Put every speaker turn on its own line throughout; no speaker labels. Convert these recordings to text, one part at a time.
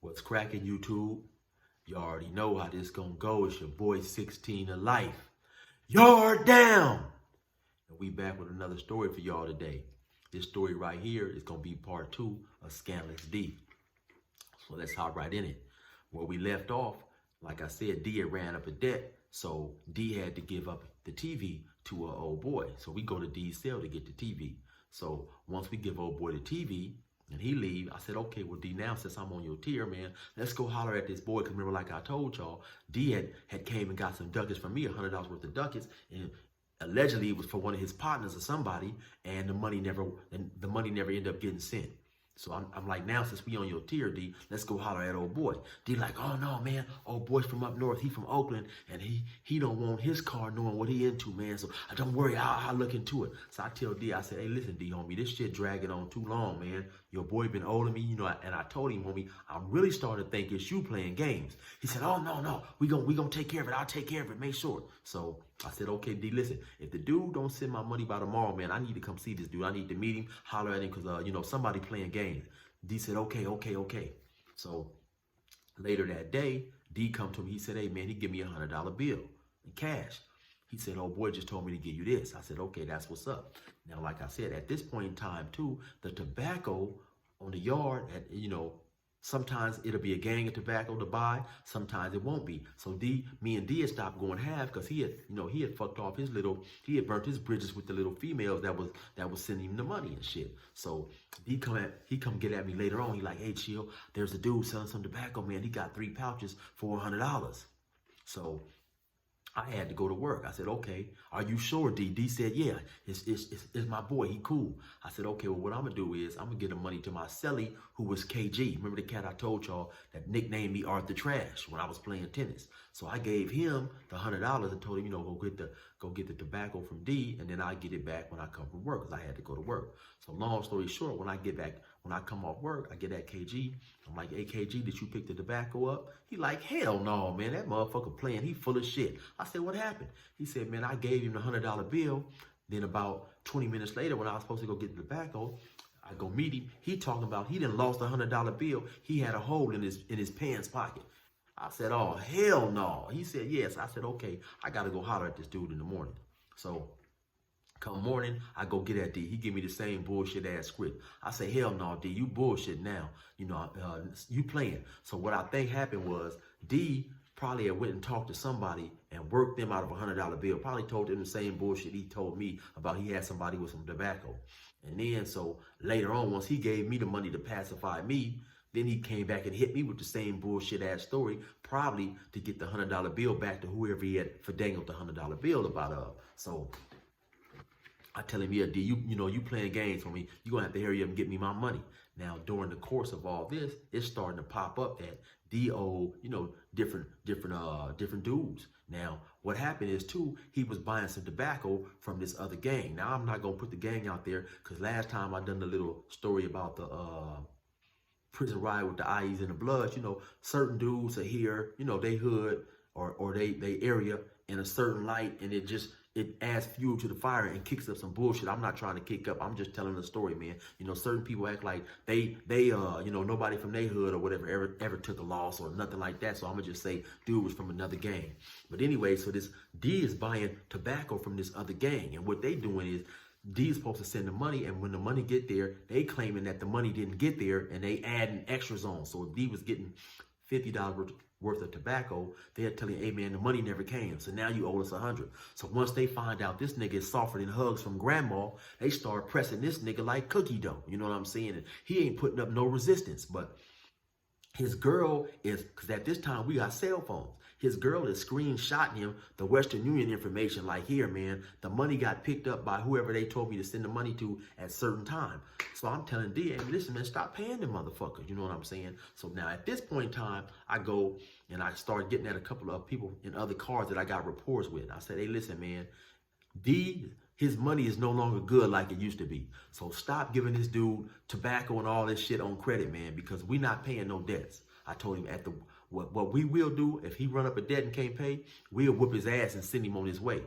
What's cracking, YouTube? You already know how this gonna go. It's your boy 16 of life. Yard down! And we back with another story for y'all today. This story right here is gonna be part 2 of Scandalous D. So let's hop right in it. Where we left off, like I said, D had ran up a debt, so D had to give up the TV to an old boy. So we go to D's cell to get the TV. So once we give old boy the TV, and he leave, I said, okay, well, D, now since I'm on your tier, man, let's go holler at this boy. Because remember, like I told y'all, D had came and got some ducats from me, $100 worth of ducats, and allegedly it was for one of his partners or somebody, and the money never ended up getting sent. So I'm like, now since we on your tier, D, let's go holler at old boy. D like, oh no, man, old boy's from up north, he from Oakland, and he don't want his car knowing what he into, man. So don't worry, I'll look into it. So I tell D, I said, hey, listen, D, homie, this shit dragging on too long, man. Your boy been older me, you know, and I told him, homie, I'm really starting to think it's you playing games. He said, oh no, we gonna take care of it. I'll take care of it, make sure. So I said, okay, D, listen, if the dude don't send my money by tomorrow, man, I need to come see this dude. I need to meet him, holler at him, because, you know, somebody playing games. D said, okay. So later that day, D come to me. He said, hey, man, he give me $100 bill in cash. He said, oh, boy just told me to give you this. I said, okay, that's what's up. Now, like I said, at this point in time, too, the tobacco on the yard, you know, sometimes it'll be a gang of tobacco to buy. Sometimes it won't be. So me and D had stopped going half because he had fucked off he had burnt his bridges with the little females that was sending him the money and shit. So he come get at me later on. He like, hey, chill, there's a dude selling some tobacco, man. He got 3 pouches for $100. So I had to go to work. I said, okay, are you sure, D? D said, yeah, it's my boy. He cool. I said, okay, well, what I'm going to do is I'm going to get the money to my celly, who was KG. Remember the cat I told y'all that nicknamed me Arthur Trash when I was playing tennis. So I gave him the $100 and told him, you know, go get the tobacco from D, and then I get it back when I come from work, because I had to go to work. So long story short, when I come off work, I get at KG. I'm like, hey, KG, did you pick the tobacco up? He like, hell no, man. That motherfucker playing. He full of shit. I said, what happened? He said, man, I gave him the $100 bill. Then about 20 minutes later, when I was supposed to go get the tobacco, I go meet him. He talking about he done lost a $100 bill. He had a hole in his pants pocket. I said, oh, hell no. He said, yes. I said, okay, I got to go holler at this dude in the morning. So come morning, I go get at D. He give me the same bullshit ass script. I say, hell no, D, you bullshit now. You know, you playing. So what I think happened was D probably had went and talked to somebody and worked them out of a $100 bill. Probably told them the same bullshit he told me about he had somebody with some tobacco. And then so later on, once he gave me the money to pacify me, then he came back and hit me with the same bullshit ass story, probably to get the $100 bill back to whoever he had finagled the $100 bill about. So I tell him, yeah, D, you know, you playing games for me. You're going to have to hurry up and get me my money. Now, during the course of all this, it's starting to pop up that D owed, you know, different dudes. Now, what happened is, too, he was buying some tobacco from this other gang. Now, I'm not going to put the gang out there because last time I done the little story about the prison riot with the IEs and the Bloods, you know, certain dudes are here, you know, they hood or they area in a certain light, and it adds fuel to the fire and kicks up some bullshit. I'm not trying to kick up. I'm just telling the story, man. You know, certain people act like they you know, nobody from their hood or whatever ever took a loss or nothing like that. So I'm gonna just say dude was from another gang. But anyway, so this D is buying tobacco from this other gang, and what they doing is D is supposed to send the money, and when the money get there, they claiming that the money didn't get there, and they adding extras on. So if D was getting $50 worth of tobacco, they're telling, hey man, the money never came, so now you owe us 100. So once they find out this nigga is softer than hugs from grandma, they start pressing this nigga like cookie dough. You know what I'm saying? And he ain't putting up no resistance. But his girl is, because at this time we got cell phones, his girl is screenshotting him the Western Union information like, here, man, the money got picked up by whoever they told me to send the money to at certain time. So I'm telling D, hey, listen, man, stop paying them motherfuckers. You know what I'm saying? So now at this point in time, I go and I start getting at a couple of people in other cars that I got reports with. I said, hey, listen, man, D, his money is no longer good like it used to be. So stop giving this dude tobacco and all this shit on credit, man, because we not paying no debts. I told him what we will do, if he run up a debt and can't pay, we'll whoop his ass and send him on his way.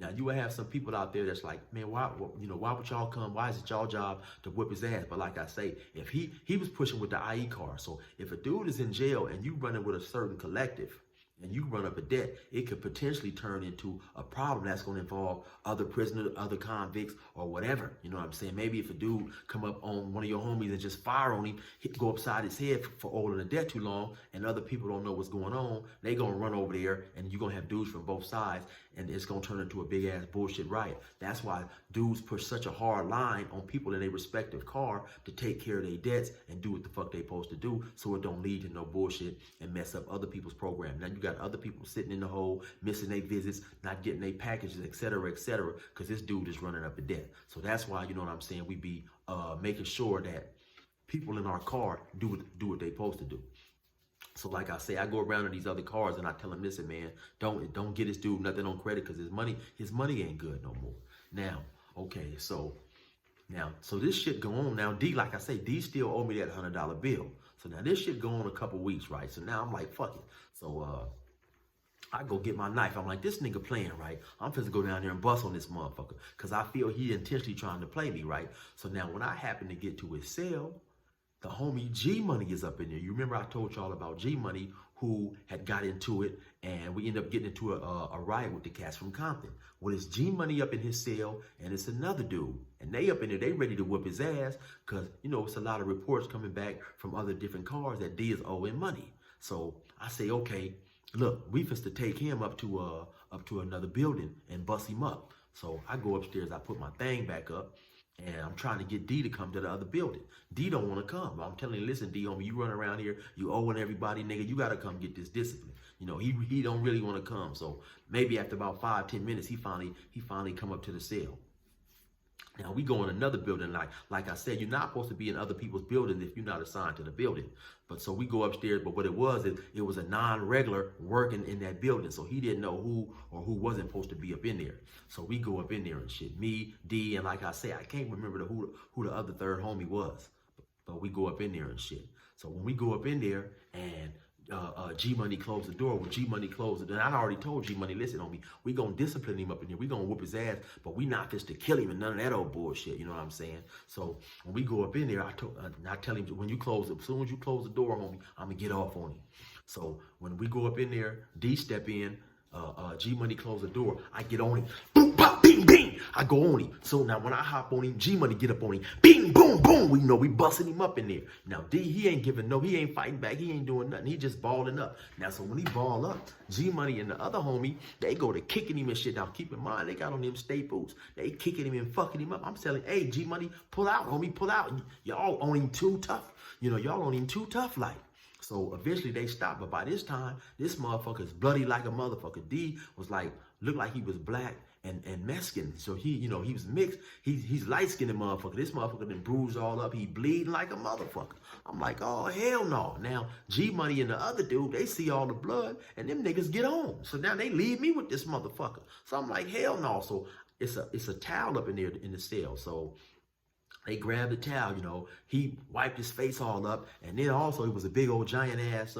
Now you will have some people out there that's like, man, why would y'all come? Why is it y'all job to whip his ass? But like I say, if he was pushing with the IE car, so if a dude is in jail and you running with a certain collective, and you run up a debt, it could potentially turn into a problem that's going to involve other prisoners, other convicts, or whatever. You know what I'm saying? Maybe if a dude come up on one of your homies and just fire on him, go upside his head for holding a debt too long, and other people don't know what's going on, they going to run over there, and you're going to have dudes from both sides, and it's going to turn into a big-ass bullshit riot. That's why dudes push such a hard line on people in their respective car to take care of their debts and do what the fuck they supposed to do, so it don't lead to no bullshit and mess up other people's program. Now you got other people sitting in the hole, missing their visits, not getting their packages, et cetera, because this dude is running up a debt. So that's why, you know what I'm saying, we be making sure that people in our car do what they supposed to do. So like I say, I go around to these other cars and I tell them, listen, man, don't get this dude nothing on credit because his money ain't good no more. Now, okay, so this shit go on now. D, like I say, D still owe me that $100 bill. So now this shit go on a couple weeks, right? So now I'm like, fuck it. So I go get my knife. I'm like, this nigga playing, right? I'm finna go down there and bust on this motherfucker because I feel he intentionally trying to play me, right? So now when I happen to get to his cell, the homie G Money is up in there. You remember I told y'all about G Money, who had got into it, and we ended up getting into a riot with the cats from Compton. Well, it's G Money up in his cell, and it's another dude. And they up in there, they ready to whip his ass, because, you know, it's a lot of reports coming back from other different cars that D is owing money. So I say, okay, look, we finna to take him up to another building and bust him up. So I go upstairs, I put my thing back up, and I'm trying to get D to come to the other building. D don't want to come. I'm telling you, listen, D, homie, you run around here, you owing everybody, nigga, you got to come get this discipline. You know, he don't really want to come. So maybe after about 5-10 minutes, he finally come up to the cell. Now we go in another building, like I said, you're not supposed to be in other people's buildings if you're not assigned to the building. But so we go upstairs, but what it was a non-regular working in that building. So he didn't know who or who wasn't supposed to be up in there. So we go up in there and shit. Me, D, and like I say, I can't remember who the other third homie was. But we go up in there and shit. So when we go up in there and G Money closed the door. When G Money closed it, and I already told G Money, listen, homie, we gonna discipline him up in here. We gonna whoop his ass, but we not just to kill him and none of that old bullshit. You know what I'm saying? So when we go up in there, I tell him, when you close it, as soon as you close the door, homie, I'm gonna get off on him. So when we go up in there, D step in, G Money close the door. I get on him. Boom, pop, bing, bing. I go on him. So now when I hop on him, G Money get up on him. Bing, boom, boom. We busting him up in there. Now D, he ain't fighting back. He ain't doing nothing. He just balling up. Now so when he ball up, G Money and the other homie, they go to kicking him and shit. Now keep in mind, they got on them state boots. They kicking him and fucking him up. I'm telling, hey, G Money, pull out, homie, pull out. Y'all on him too tough. You know, y'all on him too tough like. So eventually they stopped, but by this time, this motherfucker's bloody like a motherfucker. D was like, looked like he was black and Mexican. So he was mixed. He's light-skinned motherfucker. This motherfucker done bruised all up. He bleeding like a motherfucker. I'm like, oh, hell no. Now, G Money and the other dude, they see all the blood, and them niggas get on. So now they leave me with this motherfucker. So I'm like, hell no. So it's a towel up in there in the cell. So they grabbed the towel, you know, he wiped his face all up, and then also it was a big old giant ass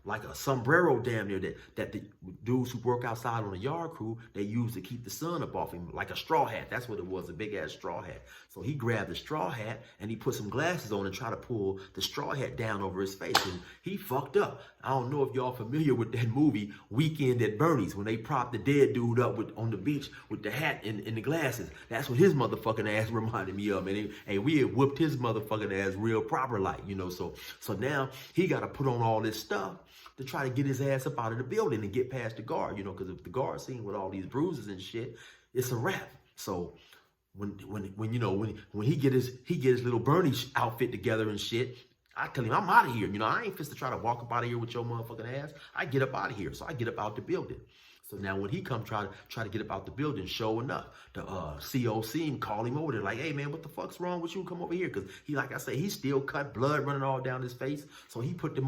like a sombrero damn near that the dudes who work outside on the yard crew, they use to keep the sun up off him, like a straw hat. That's what it was, a big ass straw hat. So he grabbed the straw hat and he put some glasses on and tried to pull the straw hat down over his face, and he fucked up. I don't know if y'all familiar with that movie Weekend at Bernie's, when they propped the dead dude up on the beach with the hat and the glasses. That's what his motherfucking ass reminded me of, and we had whooped his motherfucking ass real proper like, you know. So now he got to put on all this stuff to try to get his ass up out of the building and get past the guard, you know, because if the guard seen with all these bruises and shit, it's a wrap. So when he get his little Bernie outfit together and shit, I tell him, I'm out of here. You know, I ain't fist to try to walk up out of here with your motherfucking ass. I get up out of here. So I get up out the building. So now when he come try to get up out the building, showing up, the COC call him over there like, hey man, what the fuck's wrong with you? Come over here. Cause he, like I say, he still cut, blood running all down his face. So he put the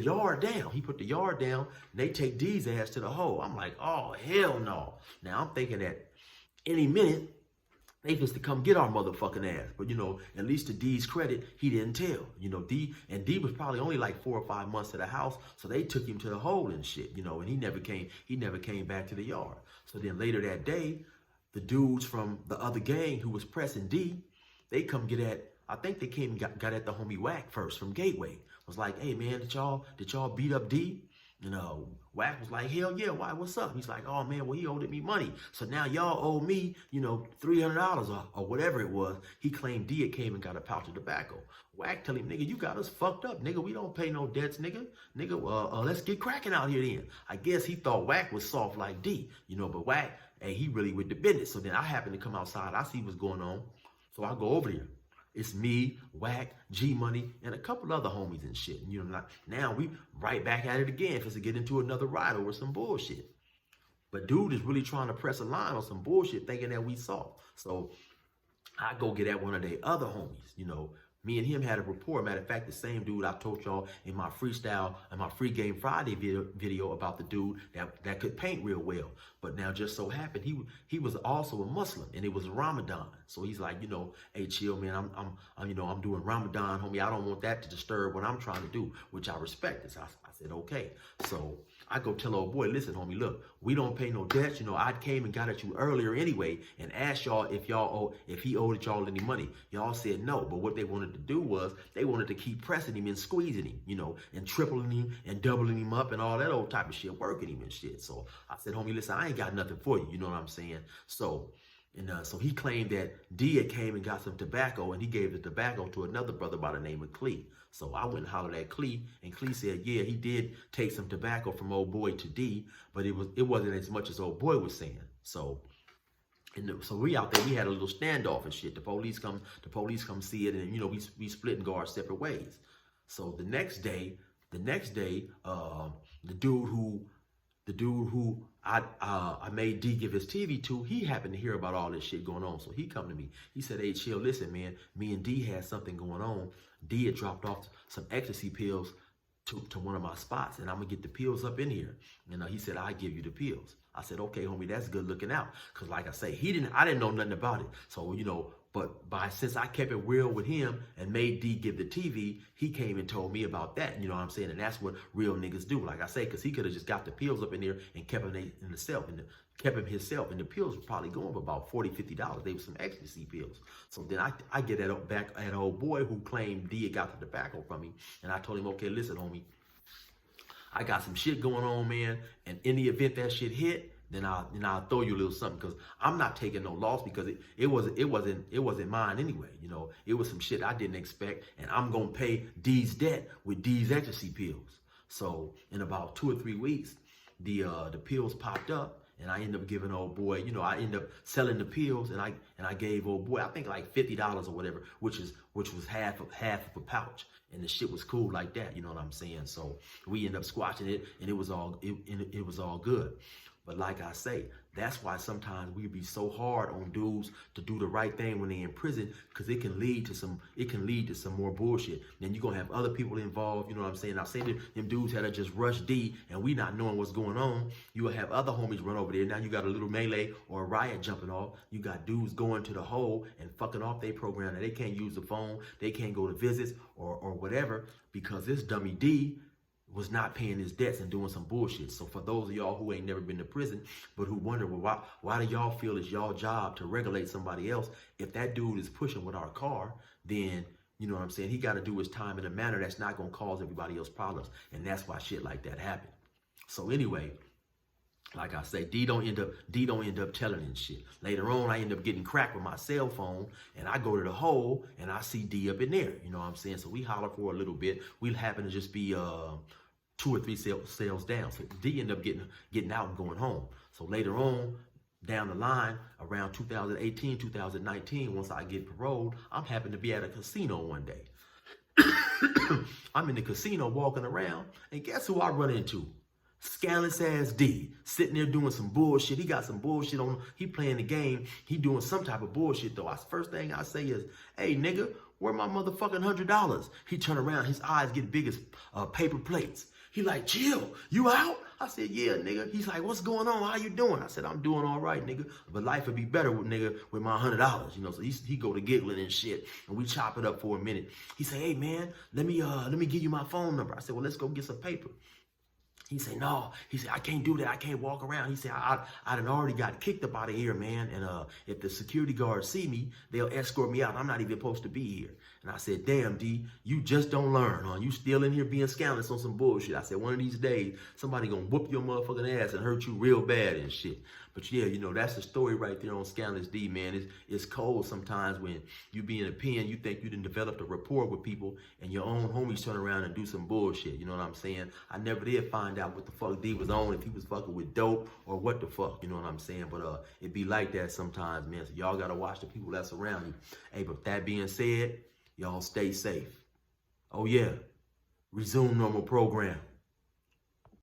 yard down. He put the yard down, and they take D's ass to the hole. I'm like, oh hell no. Now I'm thinking that any minute They just to come get our motherfucking ass. But, you know, at least to D's credit, he didn't tell. You know, D was probably only like 4 or 5 months to the house. So they took him to the hole and shit, you know, and he never came back to the yard. So then later that day, the dudes from the other gang who was pressing D, they come get at, I think they came and got at the homie Wack first from Gateway. Was like, hey man, did y'all beat up D? You know, Wack was like, hell yeah, why, what's up? He's like, oh man, well, he owed me money. So now y'all owe me, you know, $300 or whatever it was. He claimed D came and got a pouch of tobacco. Wack tell him, nigga, you got us fucked up, nigga. We don't pay no debts, nigga. Nigga, let's get cracking out here then. I guess he thought Wack was soft like D, you know, but Wack, hey, he really with the business. So then I happen to come outside. I see what's going on. So I go over there. It's me, Wack, G-Money, and a couple other homies and shit. And, you know, now we right back at it again for us to get into another ride over some bullshit. But dude is really trying to press a line on some bullshit, thinking that we soft. So I go get at one of their other homies, you know. Me and him had a rapport. Matter of fact, the same dude I told y'all in my freestyle and my free game Friday video about the dude that could paint real well. But now just so happened he was also a Muslim, and it was Ramadan. So he's like, you know, hey, chill, man. I'm doing Ramadan, homie. I don't want that to disturb what I'm trying to do, which I respect this. I said, okay. So I go tell old boy, listen, homie, look, we don't pay no debts. You know, I came and got at you earlier anyway and asked y'all if he owed y'all any money. Y'all said no. But what they wanted to do was they wanted to keep pressing him and squeezing him, you know, and tripling him and doubling him up and all that old type of shit, working him and shit. So I said, homie, listen, I ain't got nothing for you. You know what I'm saying? So he claimed that D came and got some tobacco, and he gave the tobacco to another brother by the name of Clee. So I went and hollered at Clee, and Clee said, yeah, he did take some tobacco from old boy to D, but it wasn't as much as old boy was saying. So we out there, we had a little standoff and shit. The police come see it, and you know, we split and go our separate ways. So the next day, the dude who I made D give his TV to, he happened to hear about all this shit going on. So he come to me. He said, hey, chill, listen, man, me and D had something going on. D had dropped off some ecstasy pills to one of my spots, and I'm gonna get the pills up in here. You know, he said, I'll give you the pills. I said, okay, homie, that's good looking out. Cause like I say, I didn't know nothing about it. So, you know, but since I kept it real with him and made D give the TV, he came and told me about that. You know what I'm saying? And that's what real niggas do. Like I say, cause he could have just got the pills up in there and kept him in himself. And the pills were probably going for about $40, $50. They were some ecstasy pills. So then I get that back at an old boy who claimed D got the tobacco from me. And I told him, okay, listen, homie, I got some shit going on, man. And in the event that shit hit, then I'll throw you a little something, because I'm not taking no loss, because it wasn't mine anyway. You know, it was some shit I didn't expect, and I'm gonna pay D's debt with D's ecstasy pills. So in about 2 or 3 weeks, the pills popped up, and I ended up giving old boy, you know, I ended up selling the pills, and I gave old boy, I think like $50 or whatever, which was half of a pouch. And the shit was cool like that, you know what I'm saying? So we ended up squashing it, and it was all good. But like I say, that's why sometimes we be so hard on dudes to do the right thing when they're in prison, because it can lead to some more bullshit. Then you're gonna have other people involved, you know what I'm saying? I say that them dudes had to just rush D, and we not knowing what's going on. You will have other homies run over there. Now you got a little melee or a riot jumping off. You got dudes going to the hole and fucking off their program. Now they can't use the phone, they can't go to visits or whatever, because this dummy D was not paying his debts and doing some bullshit. So for those of y'all who ain't never been to prison, but who wonder, well, why do y'all feel it's y'all job to regulate somebody else? If that dude is pushing with our car, then, you know what I'm saying, he got to do his time in a manner that's not going to cause everybody else problems. And that's why shit like that happen. So anyway, like I say, D don't end up telling him shit. Later on, I end up getting cracked with my cell phone, and I go to the hole, and I see D up in there. You know what I'm saying? So we holler for a little bit. We happen to just be 2 or 3 cells down. So D ended up getting out and going home. So later on, down the line, around 2018, 2019, once I get paroled, I'm happen to be at a casino one day. I'm in the casino walking around, and guess who I run into? Scandalous ass D, sitting there doing some bullshit. He got some bullshit on. He playing the game. He doing some type of bullshit though. First thing I say is, hey nigga, where my motherfucking $100? He turned around, his eyes get big as paper plates. He like, chill, you out? I said, yeah, nigga. He's like, what's going on? How you doing? I said, I'm doing all right, nigga. But life would be better with nigga with my $100, you know. So he go to giggling and shit, and we chop it up for a minute. He said, hey man, let me give you my phone number. I said, well, let's go get some paper. He said, no. He said, I can't do that. I can't walk around. He said, I done already got kicked up out of here, man. And if the security guards see me, they'll escort me out. I'm not even supposed to be here. And I said, damn, D, you just don't learn, huh? You still in here being scandalous on some bullshit. I said, one of these days, somebody gonna whoop your motherfucking ass and hurt you real bad and shit. But yeah, you know, that's the story right there on Scandalous D, man. It's cold sometimes when you be in a pen, you think you done developed a rapport with people and your own homies turn around and do some bullshit. You know what I'm saying? I never did find out what the fuck D was on, if he was fucking with dope or what the fuck, you know what I'm saying? But it be like that sometimes, man. So y'all gotta watch the people that's around you. Hey, but that being said, y'all stay safe. Oh yeah, resume normal program.